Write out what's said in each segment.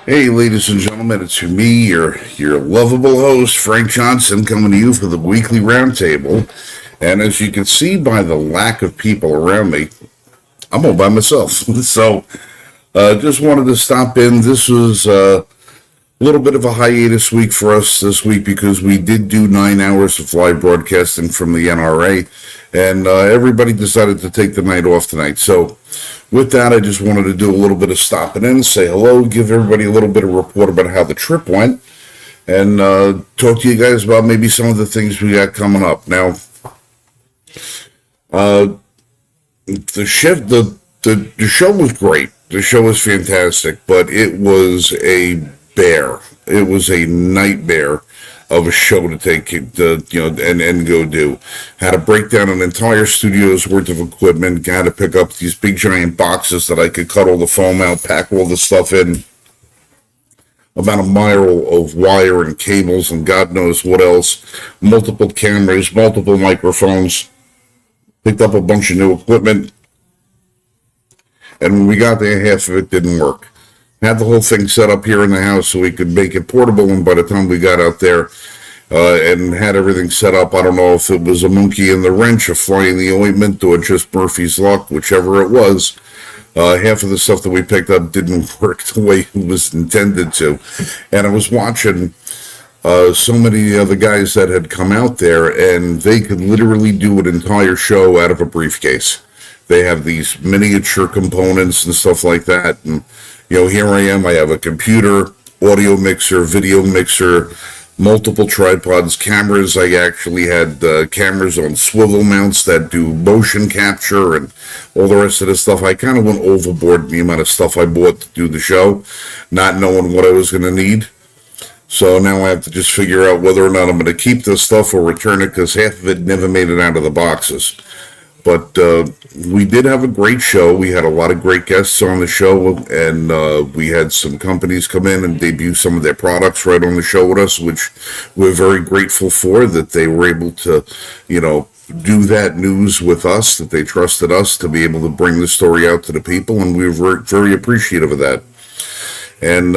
Hey, ladies and gentlemen, it's me, your lovable host, Frank Johnson, coming to you for the weekly roundtable. And as you can see by the lack of people around me, I'm all by myself. So, just wanted to stop in. This was a little bit of a hiatus week for us this week because we did do 9 hours of live broadcasting from the NRA, and everybody decided to take the night off tonight. So, with that, I just wanted to do a little bit of stopping in, say hello, give everybody a little bit of report about how the trip went, and talk to you guys about maybe some of the things we got coming up. Now, uh, the show was great. The show was fantastic, but it was a bear. It was a nightmare of a show to take and go do. Had to break down an entire studio's worth of equipment. Got to pick up these big giant boxes that I could cut all the foam out, pack all the stuff in. About a mile of wire and cables and God knows what else. Multiple cameras, multiple microphones. Picked up a bunch of new equipment. And when we got there, half of it didn't work. Had the whole thing set up here in the house so we could make it portable, and by the time we got out there and had everything set up, I don't know if it was a monkey in the wrench, a fly in the ointment, or just Murphy's luck, whichever it was. Half of the stuff that we picked up didn't work the way it was intended to. And I was watching so many of the guys that had come out there, and they could literally do an entire show out of a briefcase. They have these miniature components and stuff like that, and here I am. I have a computer, audio mixer, video mixer, multiple tripods, cameras. I actually had cameras on swivel mounts that do motion capture and all the rest of the stuff. I kind of went overboard in the amount of stuff I bought to do the show, not knowing what I was going to need. So now I have to just figure out whether or not I'm going to keep this stuff or return it, because half of it never made it out of the boxes. But we did have a great show. We had a lot of great guests on the show, and we had some companies come in and debut some of their products right on the show with us, which we're very grateful for, that they were able to, do that news with us, that they trusted us to be able to bring the story out to the people, and we were very, very appreciative of that. And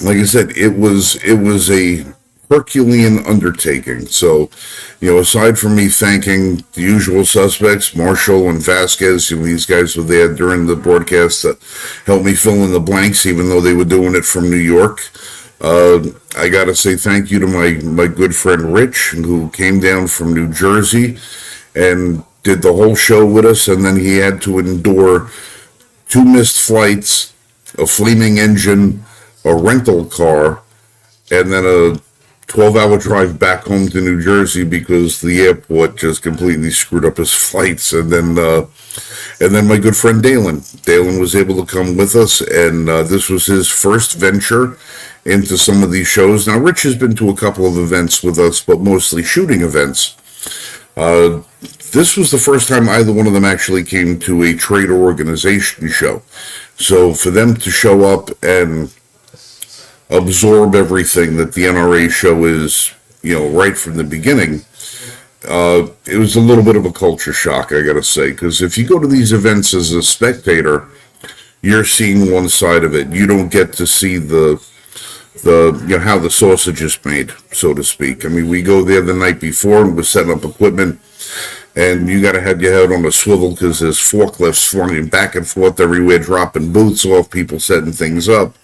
like I said, it was a Herculean undertaking. So, aside from me thanking the usual suspects, Marshall and Vasquez, these guys were there during the broadcast to help me fill in the blanks, even though they were doing it from New York. I got to say thank you to my good friend Rich, who came down from New Jersey and did the whole show with us, and then he had to endure 2 missed flights, a flaming engine, a rental car, and then a 12-hour drive back home to New Jersey because the airport just completely screwed up his flights. And then my good friend Dalen was able to come with us, and this was his first venture into some of these shows. Now, Rich has been to a couple of events with us, but mostly shooting events. This was the first time either one of them actually came to a trade or organization show. So for them to show up and absorb everything that the NRA show is, right from the beginning, it was a little bit of a culture shock, I gotta say, because if you go to these events as a spectator, you're seeing one side of it. You don't get to see the how the sausage is made, so to speak. I mean, we go there the night before and we're setting up equipment, and you got to have your head on a swivel because there's forklifts flying back and forth everywhere, dropping boots off, people setting things up,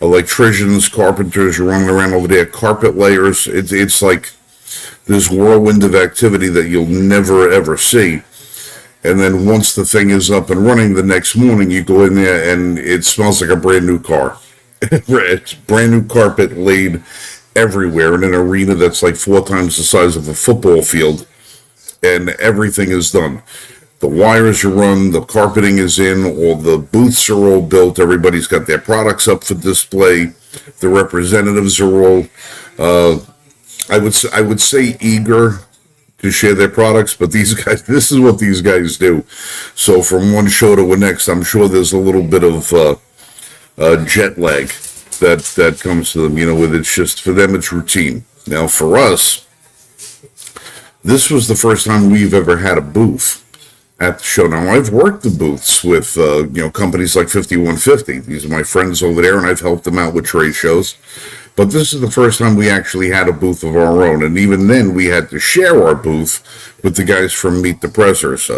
electricians, carpenters running around over there, carpet layers. It's like this whirlwind of activity that you'll never ever see. And then once the thing is up and running, the next morning you go in there and it smells like a brand new car. It's brand new carpet laid everywhere in an arena that's like 4 times the size of a football field, and everything is done. The wires are run, the carpeting is in, all the booths are all built, everybody's got their products up for display, the representatives are all, I would say eager to share their products, but these guys, this is what these guys do. So from one show to the next, I'm sure there's a little bit of jet lag that comes to them, with it's just, for them it's routine. Now for us, this was the first time we've ever had a booth at the show. Now, I've worked the booths with, companies like 5150. These are my friends over there, and I've helped them out with trade shows. But this is the first time we actually had a booth of our own, and even then we had to share our booth with the guys from Meet the Pressers,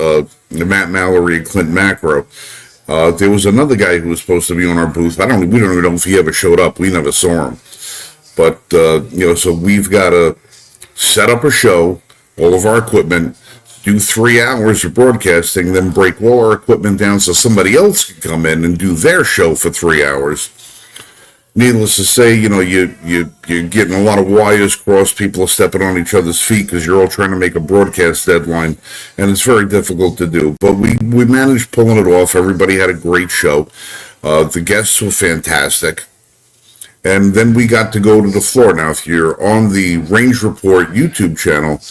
Matt Mallory and Clint Macro. There was another guy who was supposed to be on our booth. We don't even know if he ever showed up. We never saw him. But, so we've got to set up a show, all of our equipment, do 3 hours of broadcasting, then break all our equipment down so somebody else can come in and do their show for 3 hours. Needless to say, you're getting a lot of wires crossed. People are stepping on each other's feet because you're all trying to make a broadcast deadline, and it's very difficult to do. But we managed pulling it off. Everybody had a great show. The guests were fantastic. And then we got to go to the floor. Now, if you're on the Range Report YouTube channel,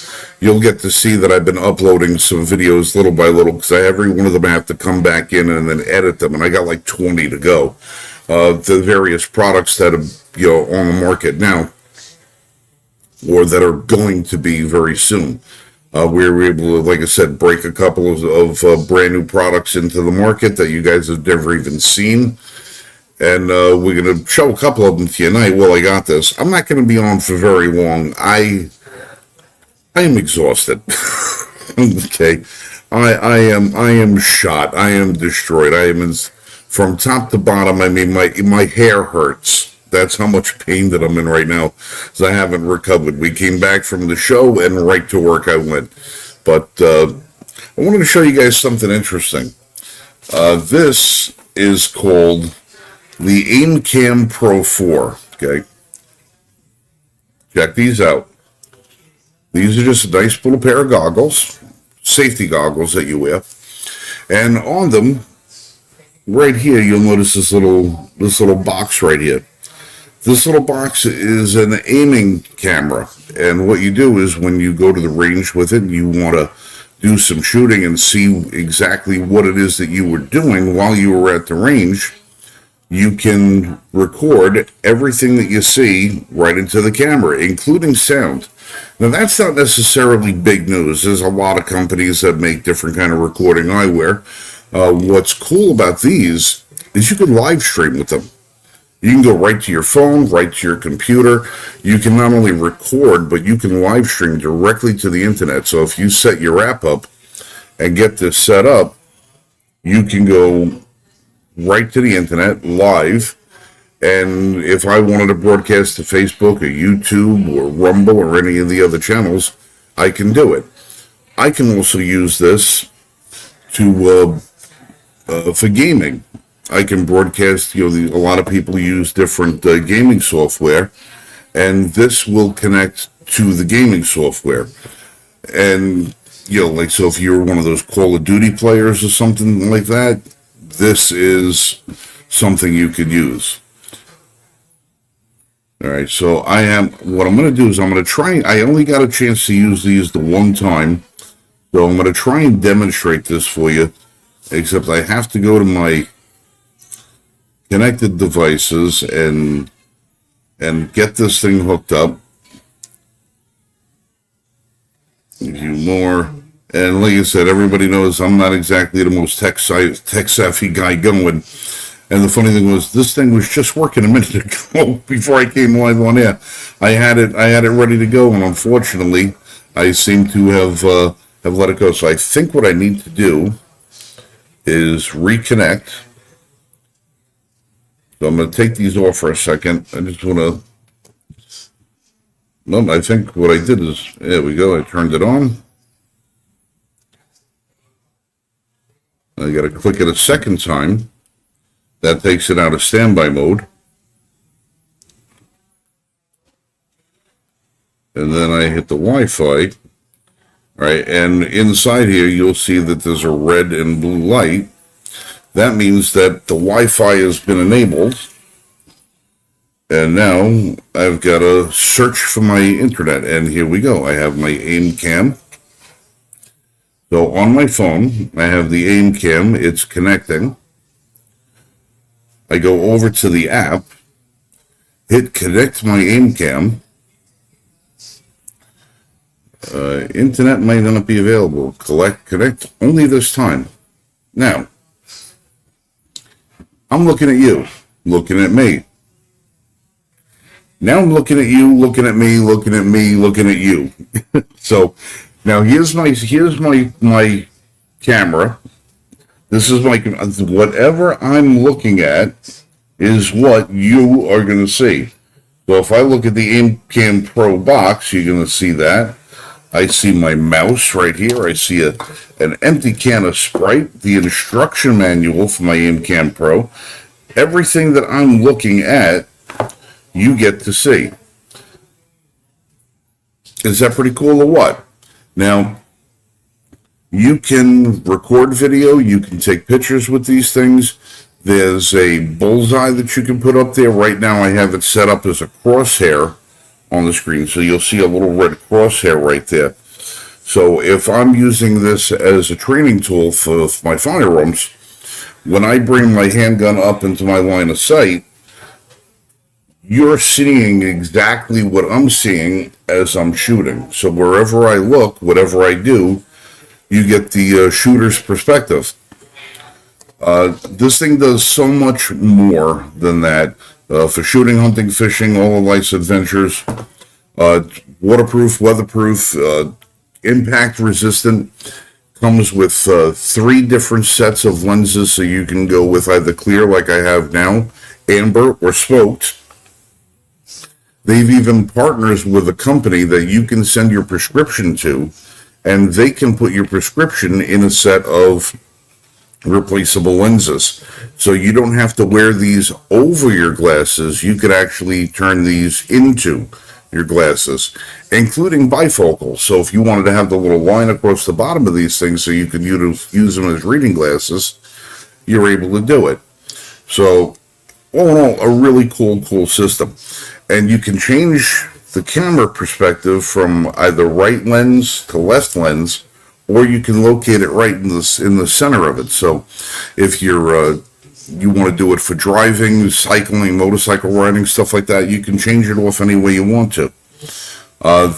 you'll get to see that I've been uploading some videos little by little, because every one of them I have to come back in and then edit them, and I got like 20 to go. The various products that are, on the market now, or that are going to be very soon. We were able to, like I said, break a couple of brand new products into the market that you guys have never even seen. And we're going to show a couple of them to you tonight. Well, I got this. I'm not going to be on for very long. I am exhausted. Okay. I am shot. I am destroyed. I am from top to bottom. I mean, my hair hurts. That's how much pain that I'm in right now, because I haven't recovered. We came back from the show and right to work I went. But I wanted to show you guys something interesting. This is called the AimCam Pro 4, okay? Check these out. These are just a nice little pair of goggles, safety goggles that you wear. And on them, right here, you'll notice this little box right here. This little box is an aiming camera. And what you do is when you go to the range with it, you want to do some shooting and see exactly what it is that you were doing while you were at the range. You can record everything that you see right into the camera, including sound. Now, that's not necessarily big news. There's a lot of companies that make different kind of recording eyewear. What's cool about these is you can live stream with them. You can go right to your phone, right to your computer. You can not only record, but you can live stream directly to the internet. So if you set your app up and get this set up, you can go right to the internet, live, and if I wanted to broadcast to Facebook or YouTube or Rumble or any of the other channels, I can do it. I can also use this to for gaming. I can broadcast, a lot of people use different gaming software, and this will connect to the gaming software. And, so if you're one of those Call of Duty players or something like that, this is something you could use. All right, so what I'm going to do is I'm going to try, I only got a chance to use these the one time, so I'm going to try and demonstrate this for you, except I have to go to my connected devices and get this thing hooked up. A few more. And like I said, everybody knows I'm not exactly the most tech-savvy guy going. And the funny thing was, this thing was just working a minute ago before I came live on air. I had it ready to go, and unfortunately, I seem to have let it go. So I think what I need to do is reconnect. So I'm going to take these off for a second. I just want to... No, I think what I did is, there we go, I turned it on. I got to click it a second time. That takes it out of standby mode. And then I hit the Wi-Fi. All right, and inside here you'll see that there's a red and blue light. That means that the Wi-Fi has been enabled. And now I've got to search for my internet. And here we go. I have my AimCam. So on my phone, I have the AimCam. It's connecting. I go over to the app, hit connect my AimCam. Internet might not be available. Connect only this time. Now, I'm looking at you, looking at me. Now I'm looking at you, looking at me, looking at me, looking at you. So now here's my camera. This is my whatever I'm looking at is what you are going to see. So if I look at the AimCam Pro box, you're going to see that. I see my mouse right here. I see an empty can of Sprite, the instruction manual for my AimCam Pro. Everything that I'm looking at, you get to see. Is that pretty cool or what? Now, you can record video, you can take pictures with these things. There's a bullseye that you can put up there. Right now I have it set up as a crosshair on the screen, so you'll see a little red crosshair right there. So if I'm using this as a training tool for my firearms, when I bring my handgun up into my line of sight, you're seeing exactly what I'm seeing as I'm shooting. So wherever I look, whatever I do, you get the shooter's perspective. This thing does so much more than that. For shooting, hunting, fishing, all of life's adventures, waterproof, weatherproof, impact resistant. Comes with 3 different sets of lenses, so you can go with either clear like I have now, amber, or smoked. They've even partners with a company that you can send your prescription to, and they can put your prescription in a set of replaceable lenses. So you don't have to wear these over your glasses. You could actually turn these into your glasses, including bifocals. So if you wanted to have the little line across the bottom of these things so you could use them as reading glasses, you're able to do it. So all in all, a really cool system. And you can change the camera perspective from either right lens to left lens, or you can locate it right in the center of it. So if you want to do it for driving, cycling, motorcycle riding, stuff like that, you can change it off any way you want to.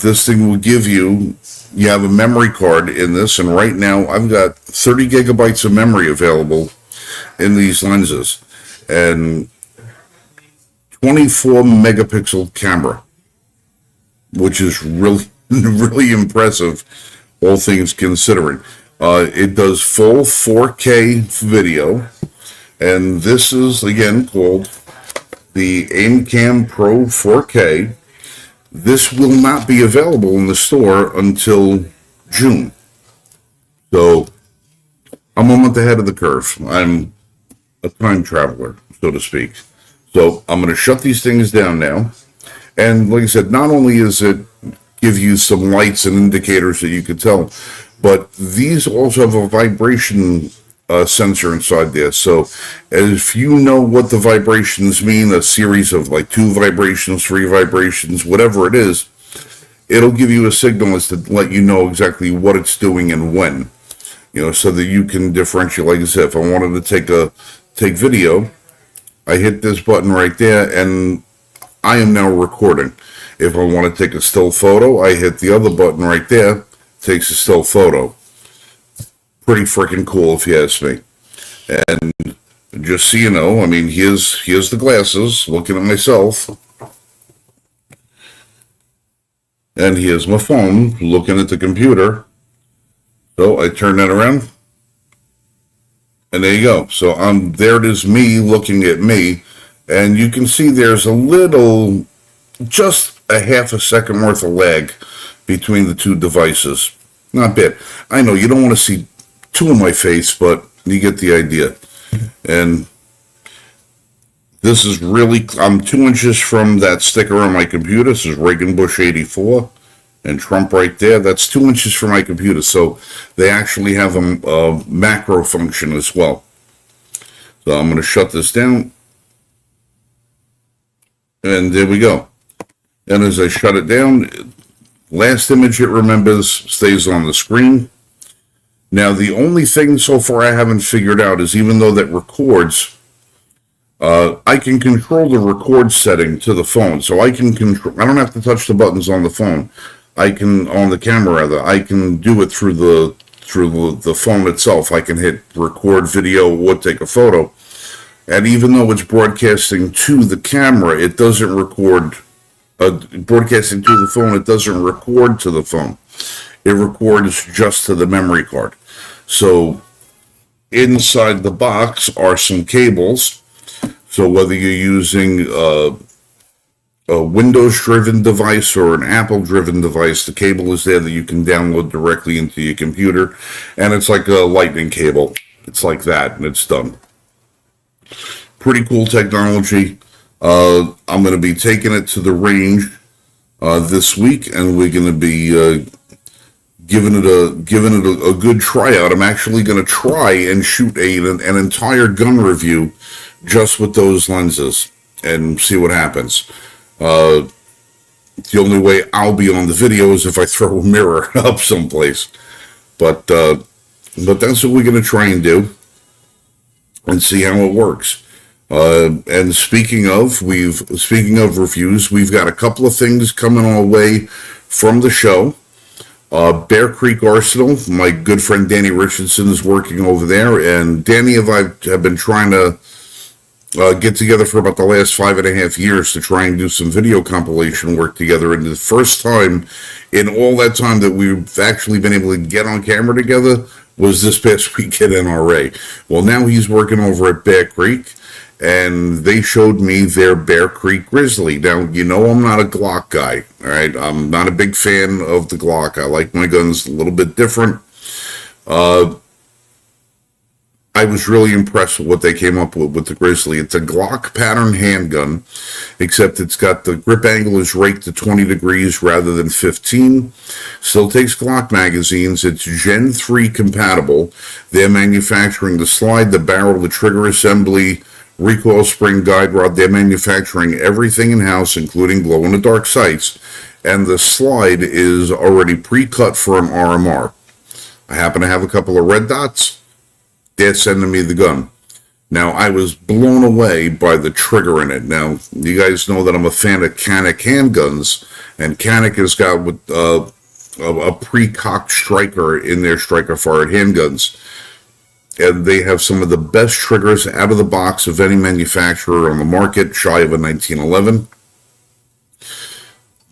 This thing will give you have a memory card in this, and right now I've got 30 gigabytes of memory available in these lenses, and 24 megapixel camera, which is really, really impressive, all things considering. It does full 4K video, and this is, again, called the AimCam Pro 4K. This will not be available in the store until June. So, I'm a month ahead of the curve. I'm a time traveler, so to speak. So I'm going to shut these things down now. And like I said, not only is it give you some lights and indicators that you could tell, but these also have a vibration sensor inside there. So if you know what the vibrations mean, a series of like 2 vibrations, 3 vibrations, whatever it is, it'll give you a signal as to let you know exactly what it's doing and when. So that you can differentiate. Like I said, if I wanted to take video, I hit this button right there, and I am now recording. If I want to take a still photo, I hit the other button right there, takes a still photo. Pretty freaking cool, if you ask me. And just so you know, I mean, here's the glasses, looking at myself. And here's my phone, looking at the computer. So I turn that around. And there you go. So there it is, me looking at me. And you can see there's a little, just a half a second worth of lag between the 2 devices. Not bad. I know you don't want to see 2 of my face, but you get the idea. And this is really, I'm 2 inches from that sticker on my computer. This is Reagan Bush 84. And Trump right there, that's 2 inches from my computer. So they actually have a macro function as well. So I'm going to shut this down. And there we go. And as I shut it down, last image it remembers stays on the screen. Now the only thing so far I haven't figured out is, even though that records, I can control the record setting to the phone. So I don't have to touch the buttons on the phone. I can, on the camera rather, I can do it through the phone itself. I can hit record video or take a photo. And even though it's broadcasting to the camera, it doesn't record, broadcasting to the phone, it doesn't record to the phone. It records just to the memory card. So inside the box are some cables. So whether you're using a Windows-driven device or an Apple-driven device, the cable is there that you can download directly into your computer. And it's like a lightning cable. It's like that, and it's done. Pretty cool technology. I'm going to be taking it to the range this week, and we're going to be giving it a good tryout. I'm actually going to try and shoot an entire gun review just with those lenses and see what happens. The only way I'll be on the video is if I throw a mirror up someplace. But that's what we're going to try and do and see how it works. And speaking of reviews, we've got a couple of things coming our way from the show. Bear Creek Arsenal, my good friend Danny Richardson is working over there, and Danny and I have been trying to get together for about the last 5.5 years to try and do some video compilation work together. And the first time in all that time that we've actually been able to get on camera together was this past week at NRA. Well, now he's working over at Bear Creek, and they showed me their Bear Creek Grizzly. Now, you know I'm not a Glock guy, all right? I'm not a big fan of the Glock. I like my guns a little bit different. I was really impressed with what they came up with the Grizzly. It's a Glock pattern handgun, except it's got the grip angle is raked to 20 degrees rather than 15. Still takes Glock magazines. It's Gen 3 compatible. They're manufacturing the slide, the barrel, the trigger assembly, recoil spring, guide rod. They're manufacturing everything in-house, including glow-in-the-dark sights. And the slide is already pre-cut for an RMR. I happen to have a couple of red dots. They're sending me the gun. Now, I was blown away by the trigger in it. Now, you guys know that I'm a fan of Canik handguns, and Canik has got with a pre-cocked striker in their striker-fired handguns. And they have some of the best triggers out of the box of any manufacturer on the market, shy of a 1911.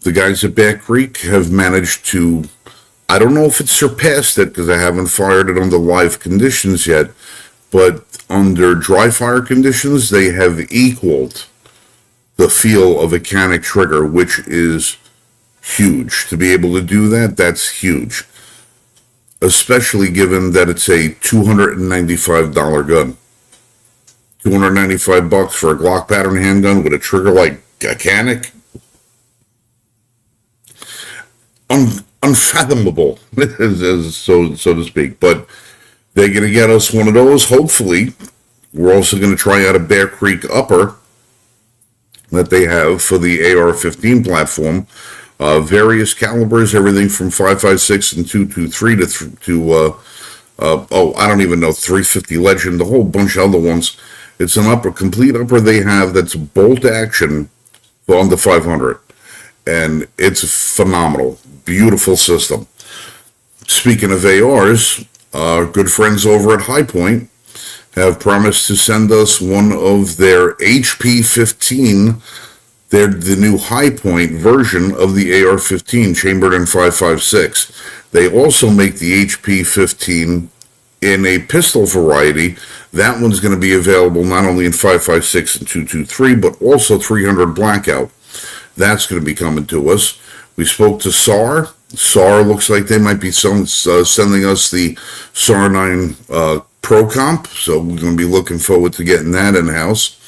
The guys at Bear Creek have managed to, I don't know if it's surpassed it because I haven't fired it under live conditions yet, but under dry fire conditions, they have equaled the feel of a Canik trigger, which is huge. To be able to do that, that's huge. Especially given that it's a $295 gun. $295 for a Glock pattern handgun with a trigger like a Canik. Unfathomable, so to speak. But they're going to get us one of those. Hopefully, we're also going to try out a Bear Creek upper that they have for the AR-15 platform. Various calibers, everything from 5.56 and 2.23 to I don't even know, 350 Legend, a whole bunch of other ones. It's an upper, complete upper they have that's bolt action on the 500. And it's phenomenal. Beautiful system. Speaking of ARs, our good friends over at High Point have promised to send us one of their HP-15. They're the new High Point version of the AR-15, chambered in 5.56. They also make the HP-15 in a pistol variety. That one's going to be available not only in 5.56 and 2.23, but also 300 Blackout. That's going to be coming to us. We spoke to SAR. SAR looks like they might be sending us the SAR 9 Pro Comp, so we're going to be looking forward to getting that in-house.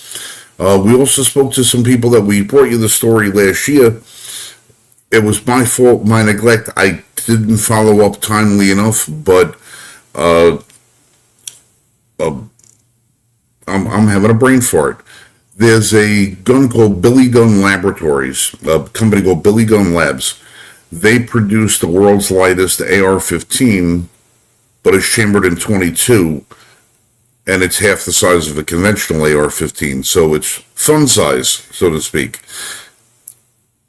We also spoke to some people that we brought you the story last year. It was my fault, my neglect. I didn't follow up timely enough, but I'm having a brain fart. There's a gun called Billy Gun Laboratories, a company called Billy Gun Labs. They produce the world's lightest AR-15, but it's chambered in 22, and it's half the size of a conventional AR-15, so it's fun size, so to speak.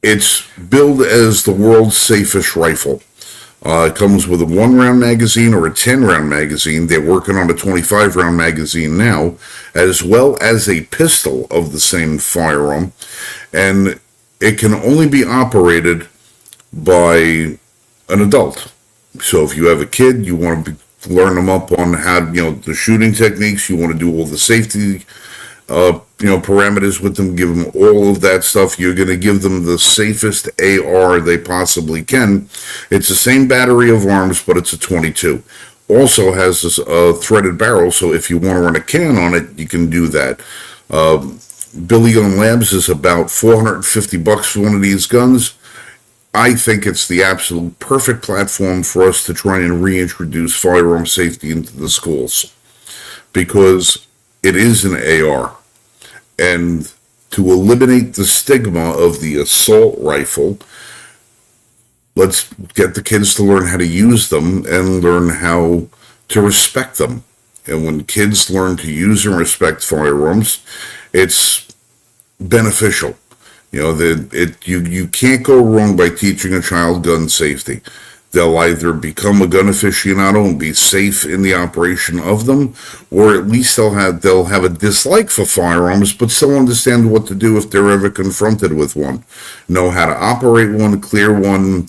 It's billed as the world's safest rifle. It comes with a 1 round magazine or a 10 round magazine. They're working on a 25 round magazine now, as well as a pistol of the same firearm. And it can only be operated by an adult. So if you have a kid, you want to learn them up on how, the shooting techniques, you want to do all the safety, parameters with them, give them all of that stuff. You're going to give them the safest AR they possibly can. It's the same battery of arms, but it's a 22. Also has this threaded barrel, so if you want to run a can on it, you can do that. Billy Gun Labs is about $450 for one of these guns. I think it's the absolute perfect platform for us to try and reintroduce firearm safety into the schools, because it is an AR. And to eliminate the stigma of the assault rifle, let's get the kids to learn how to use them and learn how to respect them. And when kids learn to use and respect firearms, it's beneficial. You can't go wrong by teaching a child gun safety. They'll either become a gun aficionado and be safe in the operation of them, or at least they'll have a dislike for firearms, but still understand what to do if they're ever confronted with one. Know how to operate one, clear one,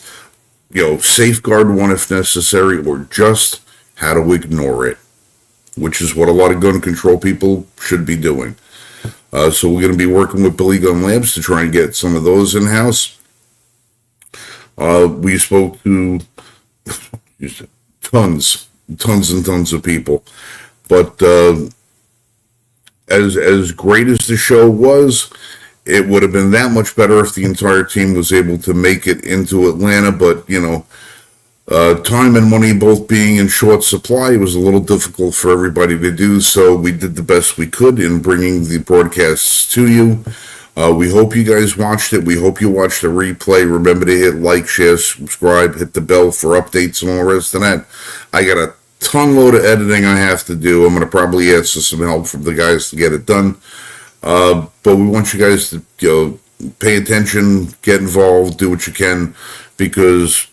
safeguard one if necessary, or just how to ignore it, which is what a lot of gun control people should be doing. So we're going to be working with Billy Gun Labs to try and get some of those in-house. We spoke to tons and tons of people. But as great as the show was, it would have been that much better if the entire team was able to make it into Atlanta. But, time and money both being in short supply, it was a little difficult for everybody to do, so we did the best we could in bringing the broadcasts to you. We hope you guys watched it. We hope you watched the replay. Remember to hit like, share, subscribe, hit the bell for updates and all the rest of that. I got a ton load of editing I have to do. I'm going to probably ask for some help from the guys to get it done. But we want you guys to pay attention, get involved, do what you can, because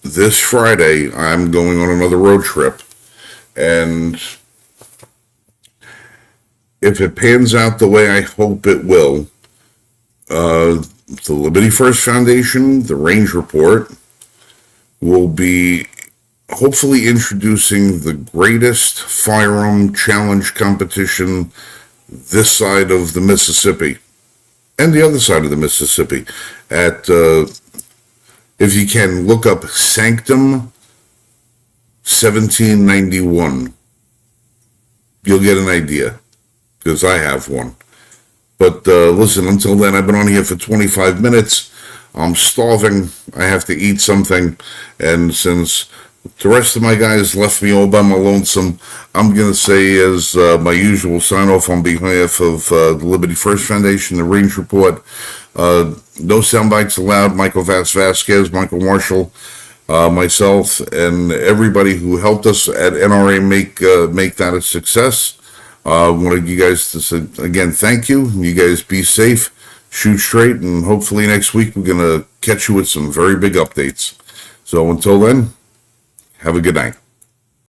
this Friday, I'm going on another road trip, and if it pans out the way I hope it will, the Liberty First Foundation, the Range Report, will be hopefully introducing the greatest firearm challenge competition this side of the Mississippi, and the other side of the Mississippi, at if you can, look up Sanctum 1791. You'll get an idea, because I have one. But listen, until then, I've been on here for 25 minutes. I'm starving. I have to eat something. And since the rest of my guys left me all by my lonesome, I'm going to say, as my usual sign-off on behalf of the Liberty First Foundation, the Range Report, no sound bites allowed. Michael Vasquez, Michael Marshall, myself, and everybody who helped us at NRA make that a success. I wanted you guys to say, again, thank you. You guys be safe, shoot straight, and hopefully next week we're going to catch you with some very big updates. So until then, have a good night.